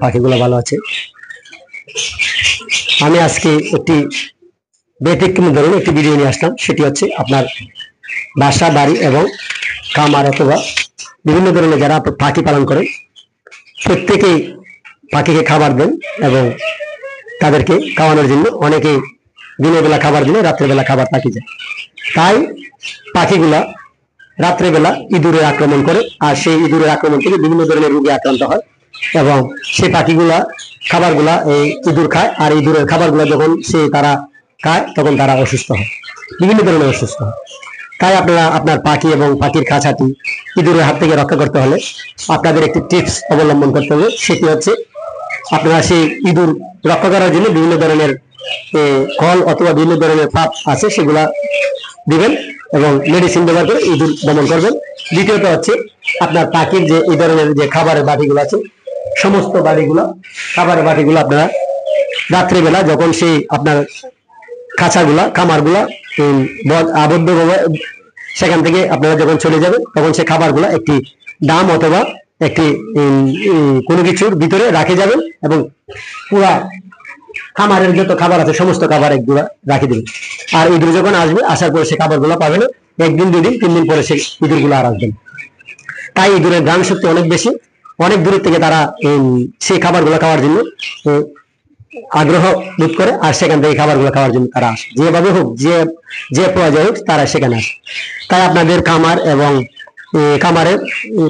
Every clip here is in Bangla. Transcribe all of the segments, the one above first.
পাখিগুলো ভালো আছে। আমি আজকে একটি ব্যতিক্রম ধরনের একটি ভিডিও নিয়ে আসলাম, সেটি হচ্ছে আপনার বাসা বাড়ি এবং খামার অথবা বিভিন্ন ধরনের যারা পাখি পালন করেন প্রত্যেকেই পাখিকে খাবার দেন এবং তাদেরকে খাওয়ানোর জন্য অনেকে দিনের বেলা খাবার দিলে রাত্রেবেলা খাবার পাখি যায়। তাই পাখিগুলা রাত্রেবেলা ইঁদুরের আক্রমণ করে, আর সেই ইঁদুরের আক্রমণ থেকে বিভিন্ন ধরনের রোগে আক্রান্ত হয় এবং সেই পাখিগুলা খাবারগুলা এই ইঁদুর খায়, আর ইঁদুরের খাবারগুলা যখন তারা খায় তখন তারা অসুস্থ হয়, বিভিন্ন ধরনের অসুস্থ হয়। তাই আপনারা আপনার পাখি এবং পাখির খাঁচাটি ইঁদুরের হাত থেকে রক্ষা করতে হলে আপনাদের একটি টিপস অবলম্বন করতে হবে। সেটি হচ্ছে আপনারা সেই ইঁদুর রক্ষা করার জন্য বিভিন্ন ধরনের ফল অথবা বিভিন্ন ধরনের পাপ আছে সেগুলা দিবেন এবং মেডিসিন ব্যবহার করে ইঁদুর দমন করবেন। দ্বিতীয়ত হচ্ছে আপনার পাখির যে এই ধরনের যে খাবারের বাটিগুলো আছে, সমস্ত বাটিগুলো খাবারের বাটিগুলো আপনারা রাত্রিবেলা যখন সেই আপনার খাঁচাগুলা খামারগুলা আবদ্ধ সেখান থেকে আপনারা যখন চলে যাবেন তখন সেই খাবারগুলা একটি ডাম অথবা একটি কোনো কিছুর ভিতরে রাখে যাবেন এবং পুরা খামারের যত খাবার আছে সমস্ত খাবার একগুলা রাখে দেবেন। আর ইঁদুর যখন আসবে, আসার পরে সে খাবারগুলো পাবে না, একদিন দুদিন 3 দিন পরে সে ইঁদুরগুলো আর আসবেন। তাই ইঁদুরের ঘ্রাণ শক্তি অনেক বেশি, অনেক দূরের থেকে তারা সেই খাবারগুলো খাওয়ার জন্য আগ্রহ বোধ করে, আর সেখান থেকে খাবারগুলো খাওয়ার জন্য তারা আসে, যেভাবে হোক যে পর্যায়ে হোক তারা সেখানে আসে। তাই আপনাদের খামার এবং খামারে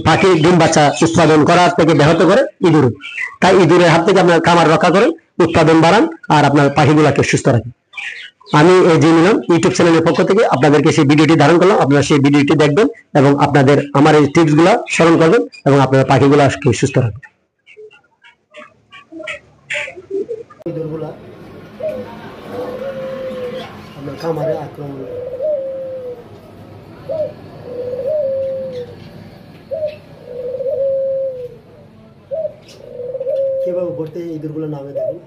পাখি ডিম বাচ্চা উৎপাদন করার থেকে ব্যাহত করে ইঁদুর। তাই ইঁদুরের হাত থেকে আপনার খামার রক্ষা করেন, উৎপাদন বাড়ান আর আপনার পাখিগুলোকে সুস্থ রাখেন। আমি যে নিলাম ইউটিউব চ্যানেলের পক্ষ থেকে আপনাদেরকে সেই ভিডিওটি ধারণ করলাম, আপনারা সেই ভিডিওটি দেখবেন এবং আপনাদের আমার এই টিপস গুলা স্মরণ করবেন এবং আপনার পাখিগুলো সুস্থ রাখবেন। ইঁদুরগুলা আপনার খামারে আক্রমণ কিভাবে করতে ইঁদুরগুলো নামে দেখুন।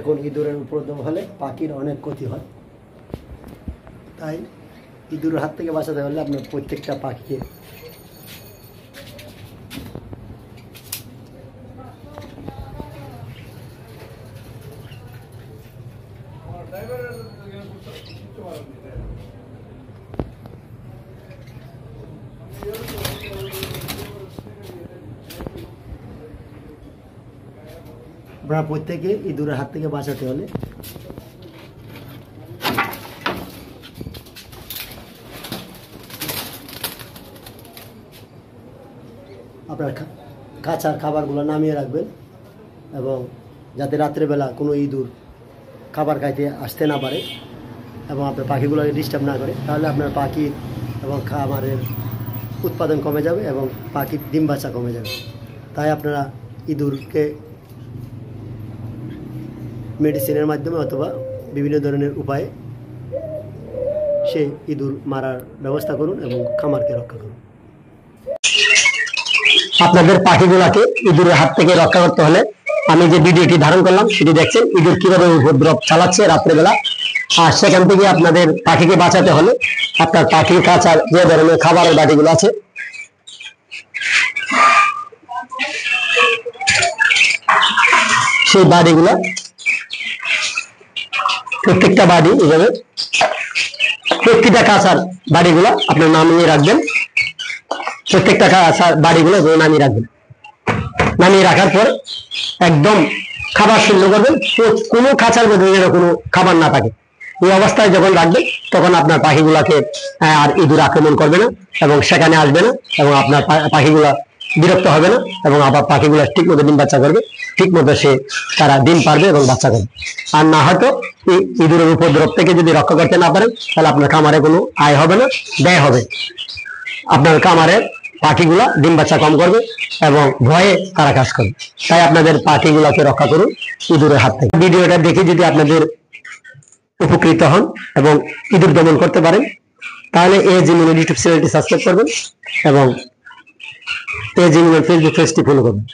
এখন ইঁদুরের উপদ্রব হলে পাখির অনেক ক্ষতি হয়, তাই ইঁদুরের হাত থেকে বাঁচাতে হলে আপনার প্রত্যেকটা পাখিকে আপনারা প্রত্যেকে ইঁদুরের হাত থেকে বাঁচাতে হলে আপনার কাঁচার খাবারগুলো নামিয়ে রাখবেন এবং যাতে রাত্রেবেলা কোনো ইঁদুর খাবার খাইতে আসতে না পারে এবং আপনার পাখিগুলোকে ডিস্টার্ব না করে, তাহলে আপনার পাখি এবং খামারের উৎপাদন কমে যাবে এবং পাখির ডিম বাচ্চা কমে যাবে। তাই আপনারা ইঁদুরকে মেডিসিনের মাধ্যমে অথবা বিভিন্ন ধরনের উপায়ে সেই ইঁদুর মারার ব্যবস্থা করুন এবং খামারকে রক্ষা করুন। আপনাদের পাখিগুলাকে ইঁদুরের হাত থেকে রক্ষা করতে হলে আমি যে ভিডিওটি ধারণ করলাম সেটি দেখছেন, ইঁদুর কিভাবে উপদ্রব চালাচ্ছে রাত্রেবেলা, আর সেখান থেকে আপনাদের পাখিকে বাঁচাতে হলে আপনার পাখির খাঁচার যে ধরনের খাবারের বাটিগুলো আছে সেই বাটিগুলা প্রত্যেকটা বাড়ি এইভাবে প্রত্যেকটা কাঁচার বাড়িগুলো আপনার নামিয়ে রাখবেন, প্রত্যেকটা কাঁচার বাড়িগুলো নামিয়ে রাখবেন। নামিয়ে রাখার পর একদম খাবার শূন্য করবেন, কোনো খাঁচার মধ্যে যেন কোনো খাবার না থাকে। এই অবস্থায় যখন রাখবেন তখন আপনার পাখিগুলাকে আর ইঁদুর আক্রমণ করবে না এবং সেখানে আসবে না, এবং আপনার পাখিগুলা বিরক্ত হবে না, এবং আবার পাখিগুলা ঠিক মতো ডিম বাচ্চা করবে, ঠিক মতো তারা ডিম পারবে এবং বাচ্চা করবে। আর না হয়তো এই ইঁদুরের উপদ্রব থেকে যদি রক্ষা করতে না পারেন, তাহলে আপনার খামারে কোনো আয় হবে না, ব্যয় হবে। আপনার খামারের পাখিগুলা ডিম বাচ্চা কম করবে এবং ভয়ে তারা কাজ করবে। তাই আপনাদের পাখিগুলাকে রক্ষা করুন ইঁদুরের হাত থেকে। ভিডিওটা দেখে যদি আপনাদের উপকৃত হন এবং ইঁদুর দমন করতে পারেন, তাহলে এজ ইমিউন ইউটিউব চ্যানেলটি সাবস্ক্রাইব করবেন এবং এজ ইমিউন ফেসবুক পেজটি ফলো করবেন।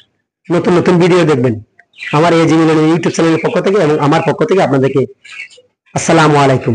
নতুন নতুন ভিডিও দেখবেন আমার এজ ইমিউন ইউটিউব চ্যানেলের পক্ষ থেকে এবং আমার পক্ষ থেকে আপনাদেরকে আসসালামু আলাইকুম।